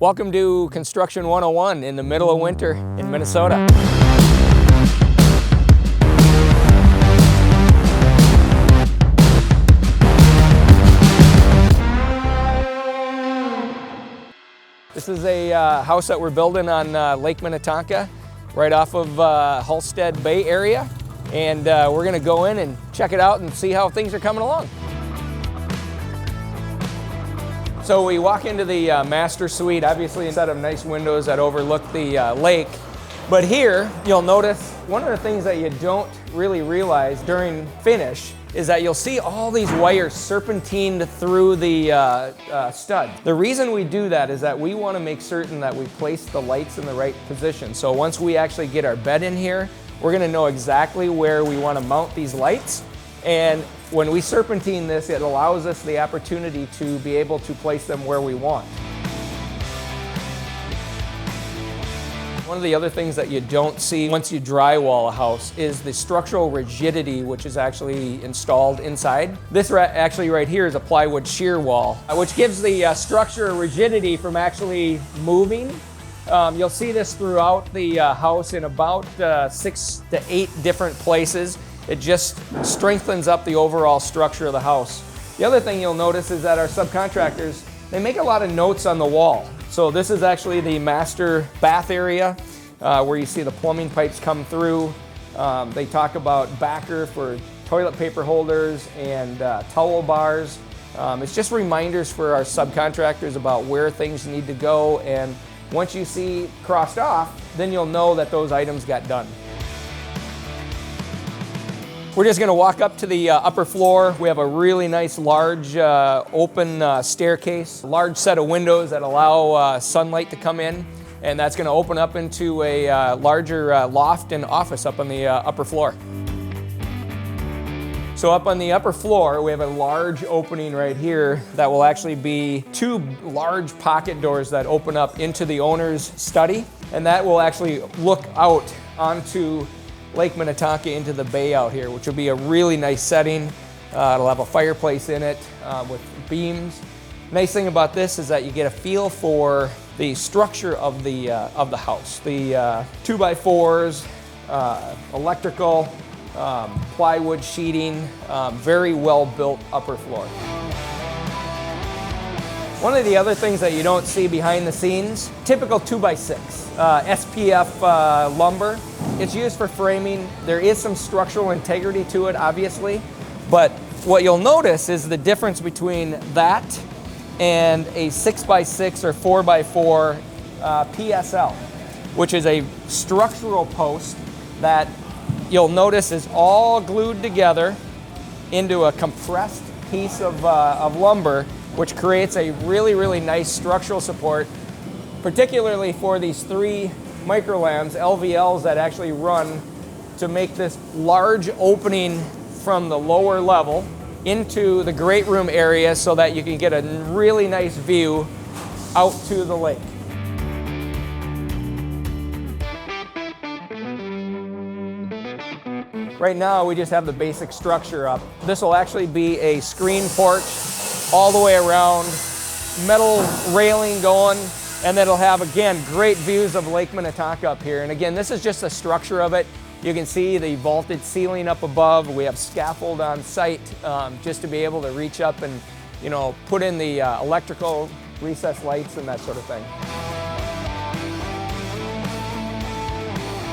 Welcome to Construction 101 in the middle of winter in Minnesota. This is a house that we're building on Lake Minnetonka, right off of Halstead Bay area. And we're gonna go in and check it out and see how things are coming along. So we walk into the master suite, obviously a set of nice windows that overlook the lake. But here, you'll notice one of the things that you don't really realize during finish is that you'll see all these wires serpentined through the stud. The reason we do that is that we want to make certain that we place the lights in the right position. So once we actually get our bed in here, we're going to know exactly where we want to mount these lights. And when we serpentine this, it allows us the opportunity to be able to place them where we want. One of the other things that you don't see once you drywall a house is the structural rigidity which is actually installed inside. This actually right here is a plywood shear wall, which gives the structure rigidity from actually moving. You'll see this throughout the house in about 6 to 8 different places. It just strengthens up the overall structure of the house. The other thing you'll notice is that our subcontractors, they make a lot of notes on the wall. So this is actually the master bath area where you see the plumbing pipes come through. They talk about backer for toilet paper holders and towel bars. It's just reminders for our subcontractors about where things need to go, and once you see crossed off, then you'll know that those items got done. We're just gonna walk up to the upper floor. We have a really nice large open staircase, large set of windows that allow sunlight to come in, and that's gonna open up into a larger loft and office up on the upper floor. So up on the upper floor, we have a large opening right here that will actually be 2 large pocket doors that open up into the owner's study, and that will actually look out onto Lake Minnetonka into the bay out here, which will be a really nice setting. It'll have a fireplace in it with beams. Nice thing about this is that you get a feel for the structure of the house. The 2x4s, electrical, plywood sheeting, very well built upper floor. One of the other things that you don't see behind the scenes, typical 2x6, SPF lumber. It's used for framing. There is some structural integrity to it, obviously, but what you'll notice is the difference between that and a 6x6 or 4x4 PSL, which is a structural post that you'll notice is all glued together into a compressed piece of lumber, which creates a really, really nice structural support, particularly for these 3 microlams, LVLs, that actually run to make this large opening from the lower level into the great room area so that you can get a really nice view out to the lake. Right now we just have the basic structure up. This will actually be a screen porch all the way around, metal railing going, and then it'll have, again, great views of Lake Minnetonka up here. And again, this is just the structure of it. You can see the vaulted ceiling up above. We have scaffold on site just to be able to reach up and, you know, put in the electrical recessed lights and that sort of thing.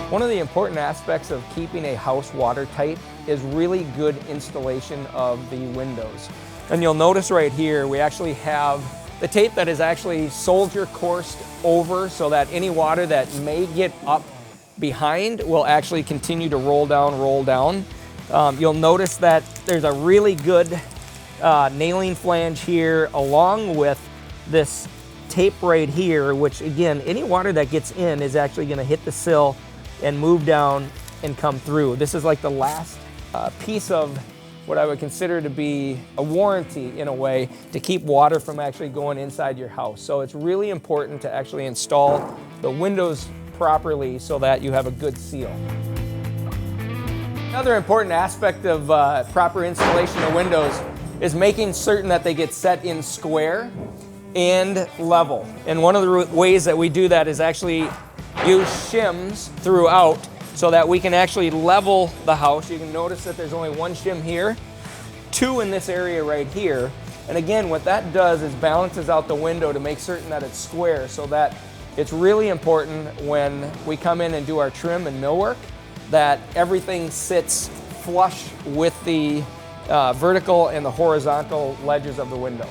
One of the important aspects of keeping a house watertight is really good installation of the windows. And you'll notice right here, we actually have the tape that is actually soldier coursed over so that any water that may get up behind will actually continue to roll down. You'll notice that there's a really good nailing flange here along with this tape right here, which again, any water that gets in is actually gonna hit the sill and move down and come through. This is like the last piece of what I would consider to be a warranty in a way to keep water from actually going inside your house. So it's really important to actually install the windows properly so that you have a good seal. Another important aspect of proper installation of windows is making certain that they get set in square and level. And one of the ways that we do that is actually use shims throughout so that we can actually level the house. You can notice that there's only one shim here, two in this area right here. And again, what that does is balances out the window to make certain that it's square, so that it's really important when we come in and do our trim and millwork that everything sits flush with the vertical and the horizontal ledges of the window.